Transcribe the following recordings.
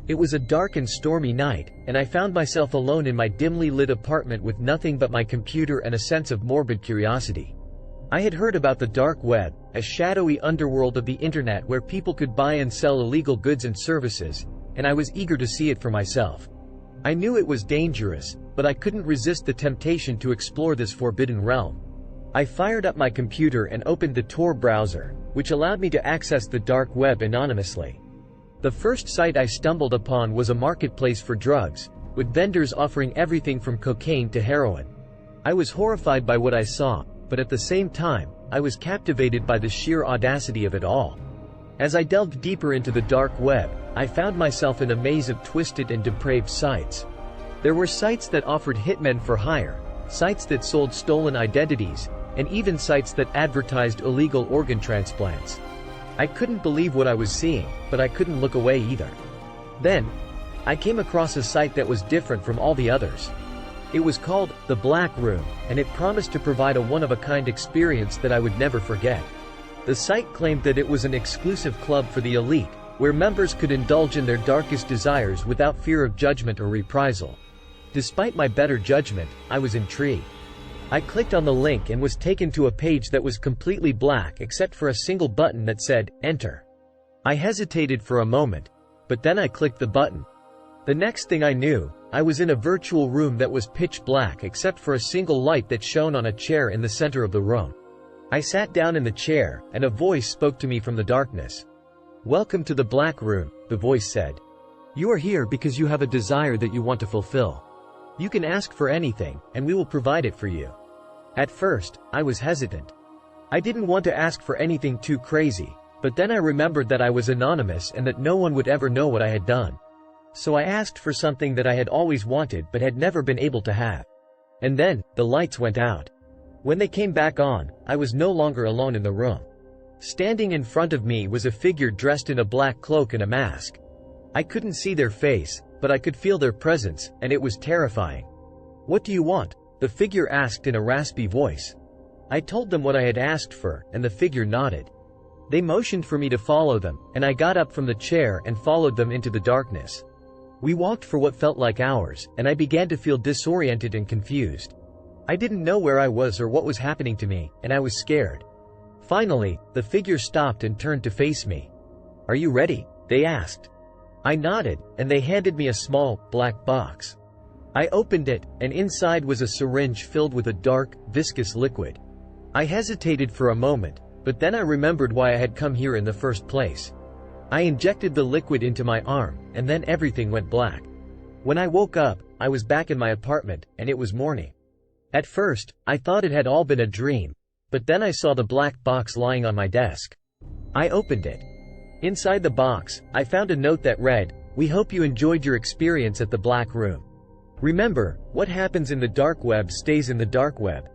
It was a dark and stormy night, and I found myself alone in my dimly lit apartment with nothing but my computer and a sense of morbid curiosity. I had heard about the dark web, a shadowy underworld of the internet where people could buy and sell illegal goods and services, and I was eager to see it for myself. I knew it was dangerous, but I couldn't resist the temptation to explore this forbidden realm. I fired up my computer and opened the Tor browser, which allowed me to access the dark web anonymously. The first site I stumbled upon was a marketplace for drugs, with vendors offering everything from cocaine to heroin. I was horrified by what I saw, but at the same time, I was captivated by the sheer audacity of it all. As I delved deeper into the dark web, I found myself in a maze of twisted and depraved sites. There were sites that offered hitmen for hire, sites that sold stolen identities, and even sites that advertised illegal organ transplants. I couldn't believe what I was seeing, but I couldn't look away either. Then, I came across a site that was different from all the others. It was called The Black Room, and it promised to provide a one-of-a-kind experience that I would never forget. The site claimed that it was an exclusive club for the elite, where members could indulge in their darkest desires without fear of judgment or reprisal. Despite my better judgment, I was intrigued. I clicked on the link and was taken to a page that was completely black except for a single button that said, Enter. I hesitated for a moment, but then I clicked the button. The next thing I knew, I was in a virtual room that was pitch black except for a single light that shone on a chair in the center of the room. I sat down in the chair, and a voice spoke to me from the darkness. Welcome to the Black Room, the voice said. You are here because you have a desire that you want to fulfill. You can ask for anything, and we will provide it for you. At first, I was hesitant. I didn't want to ask for anything too crazy, but then I remembered that I was anonymous and that no one would ever know what I had done. So I asked for something that I had always wanted but had never been able to have. And then, the lights went out. When they came back on, I was no longer alone in the room. Standing in front of me was a figure dressed in a black cloak and a mask. I couldn't see their face, but I could feel their presence, and it was terrifying. What do you want? The figure asked in a raspy voice. I told them what I had asked for, and the figure nodded. They motioned for me to follow them, and I got up from the chair and followed them into the darkness. We walked for what felt like hours, and I began to feel disoriented and confused. I didn't know where I was or what was happening to me, and I was scared. Finally, the figure stopped and turned to face me. Are you ready? They asked. I nodded, and they handed me a small, black box. I opened it, and inside was a syringe filled with a dark, viscous liquid. I hesitated for a moment, but then I remembered why I had come here in the first place. I injected the liquid into my arm, and then everything went black. When I woke up, I was back in my apartment, and it was morning. At first, I thought it had all been a dream, but then I saw the black box lying on my desk. I opened it. Inside the box, I found a note that read, We hope you enjoyed your experience at the Black Room. Remember, what happens in the dark web stays in the dark web.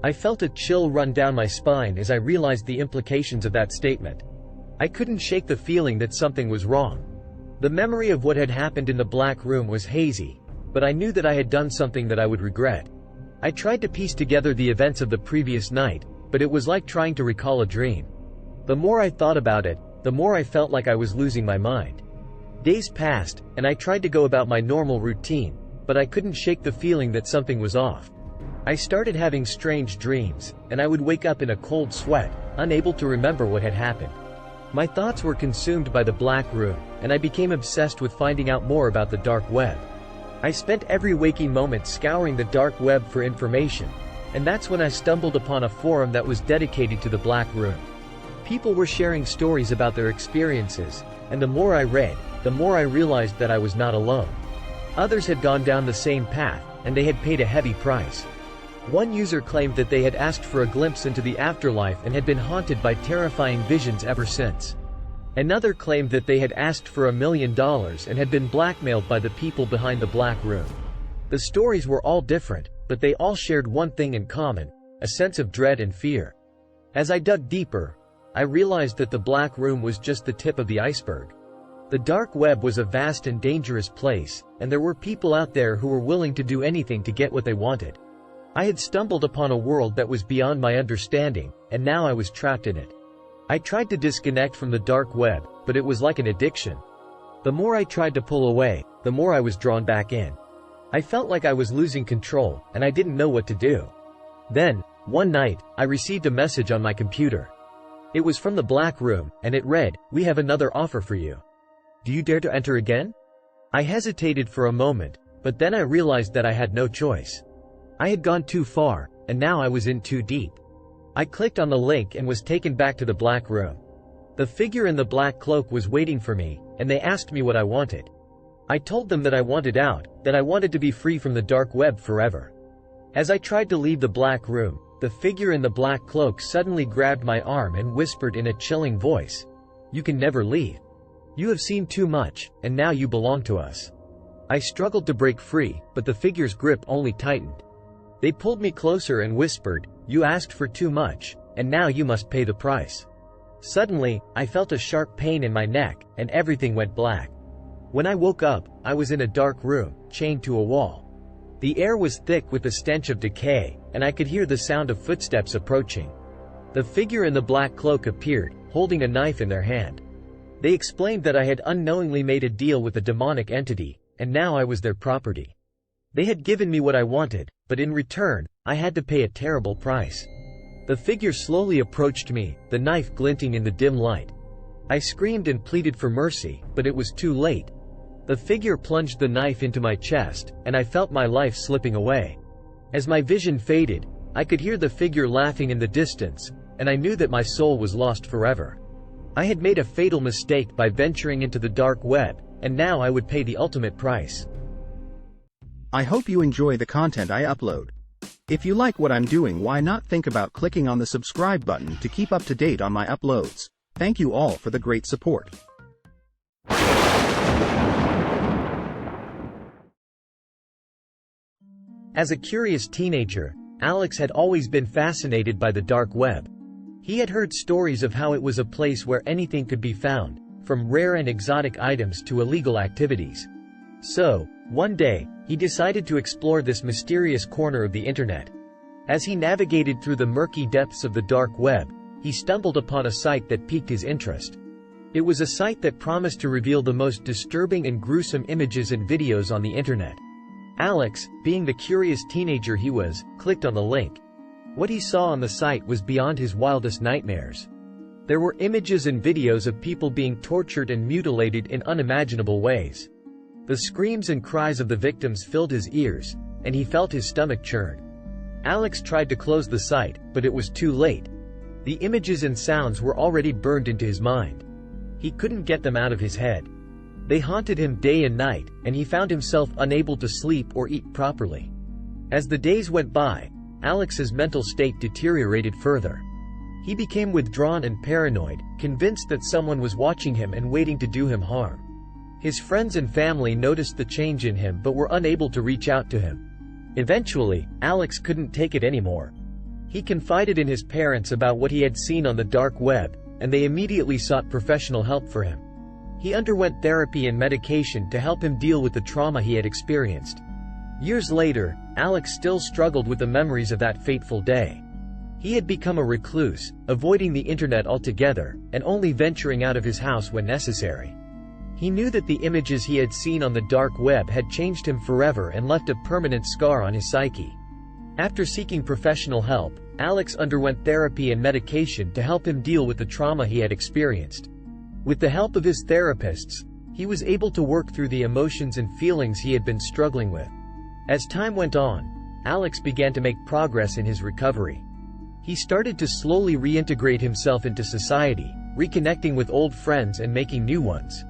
I felt a chill run down my spine as I realized the implications of that statement. I couldn't shake the feeling that something was wrong. The memory of what had happened in the Black Room was hazy, but I knew that I had done something that I would regret. I tried to piece together the events of the previous night, but it was like trying to recall a dream. The more I thought about it, the more I felt like I was losing my mind. Days passed, and I tried to go about my normal routine, but I couldn't shake the feeling that something was off. I started having strange dreams, and I would wake up in a cold sweat, unable to remember what had happened. My thoughts were consumed by the Black Room, and I became obsessed with finding out more about the dark web. I spent every waking moment scouring the dark web for information, and that's when I stumbled upon a forum that was dedicated to the Black Room. People were sharing stories about their experiences, and the more I read, the more I realized that I was not alone. Others had gone down the same path, and they had paid a heavy price. One user claimed that they had asked for a glimpse into the afterlife and had been haunted by terrifying visions ever since. Another claimed that they had asked for $1 million and had been blackmailed by the people behind the Black Room. The stories were all different, but they all shared one thing in common, a sense of dread and fear. As I dug deeper, I realized that the Black Room was just the tip of the iceberg. The dark web was a vast and dangerous place, and there were people out there who were willing to do anything to get what they wanted. I had stumbled upon a world that was beyond my understanding, and now I was trapped in it. I tried to disconnect from the dark web, but it was like an addiction. The more I tried to pull away, the more I was drawn back in. I felt like I was losing control, and I didn't know what to do. Then, one night, I received a message on my computer. It was from the Black Room, and it read, "We have another offer for you. Do you dare to enter again?" I hesitated for a moment, but then I realized that I had no choice. I had gone too far, and now I was in too deep. I clicked on the link and was taken back to the Black Room. The figure in the black cloak was waiting for me, and they asked me what I wanted. I told them that I wanted out, that I wanted to be free from the dark web forever. As I tried to leave the Black Room, the figure in the black cloak suddenly grabbed my arm and whispered in a chilling voice, "You can never leave. You have seen too much, and now you belong to us." I struggled to break free, but the figure's grip only tightened. They pulled me closer and whispered, "You asked for too much, and now you must pay the price." Suddenly, I felt a sharp pain in my neck, and everything went black. When I woke up, I was in a dark room, chained to a wall. The air was thick with the stench of decay, and I could hear the sound of footsteps approaching. The figure in the black cloak appeared, holding a knife in their hand. They explained that I had unknowingly made a deal with a demonic entity, and now I was their property. They had given me what I wanted, but in return, I had to pay a terrible price. The figure slowly approached me, the knife glinting in the dim light. I screamed and pleaded for mercy, but it was too late. The figure plunged the knife into my chest, and I felt my life slipping away. As my vision faded, I could hear the figure laughing in the distance, and I knew that my soul was lost forever. I had made a fatal mistake by venturing into the dark web, and now I would pay the ultimate price. I hope you enjoy the content I upload. If you like what I'm doing, why not think about clicking on the subscribe button to keep up to date on my uploads. Thank you all for the great support. As a curious teenager, Alex had always been fascinated by the dark web. He had heard stories of how it was a place where anything could be found, from rare and exotic items to illegal activities. So, one day, he decided to explore this mysterious corner of the internet. As he navigated through the murky depths of the dark web, he stumbled upon a site that piqued his interest. It was a site that promised to reveal the most disturbing and gruesome images and videos on the internet. Alex, being the curious teenager he was, clicked on the link. What he saw on the site was beyond his wildest nightmares. There were images and videos of people being tortured and mutilated in unimaginable ways. The screams and cries of the victims filled his ears, and he felt his stomach churn. Alex tried to close the site, but it was too late. The images and sounds were already burned into his mind. He couldn't get them out of his head. They haunted him day and night, and he found himself unable to sleep or eat properly. As the days went by, Alex's mental state deteriorated further. He became withdrawn and paranoid, convinced that someone was watching him and waiting to do him harm. His friends and family noticed the change in him but were unable to reach out to him. Eventually, Alex couldn't take it anymore. He confided in his parents about what he had seen on the dark web, and they immediately sought professional help for him. He underwent therapy and medication to help him deal with the trauma he had experienced. Years later, Alex still struggled with the memories of that fateful day. He had become a recluse, avoiding the internet altogether, and only venturing out of his house when necessary. He knew that the images he had seen on the dark web had changed him forever and left a permanent scar on his psyche. After seeking professional help, Alex underwent therapy and medication to help him deal with the trauma he had experienced. With the help of his therapists, he was able to work through the emotions and feelings he had been struggling with. As time went on, Alex began to make progress in his recovery. He started to slowly reintegrate himself into society, reconnecting with old friends and making new ones.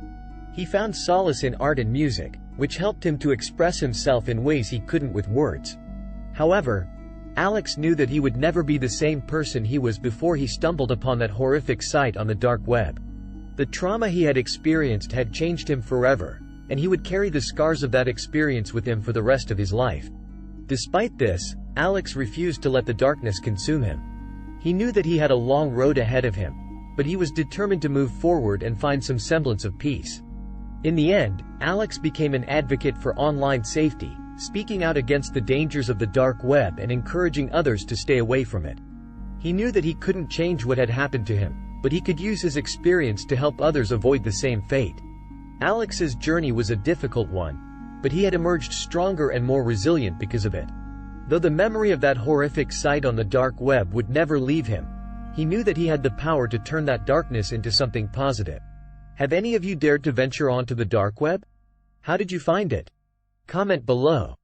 He found solace in art and music, which helped him to express himself in ways he couldn't with words. However, Alex knew that he would never be the same person he was before he stumbled upon that horrific site on the dark web. The trauma he had experienced had changed him forever, and he would carry the scars of that experience with him for the rest of his life. Despite this, Alex refused to let the darkness consume him. He knew that he had a long road ahead of him, but he was determined to move forward and find some semblance of peace. In the end, Alex became an advocate for online safety, speaking out against the dangers of the dark web and encouraging others to stay away from it. He knew that he couldn't change what had happened to him, but he could use his experience to help others avoid the same fate. Alex's journey was a difficult one, but he had emerged stronger and more resilient because of it. Though the memory of that horrific sight on the dark web would never leave him, he knew that he had the power to turn that darkness into something positive. Have any of you dared to venture onto the dark web? How did you find it? Comment below.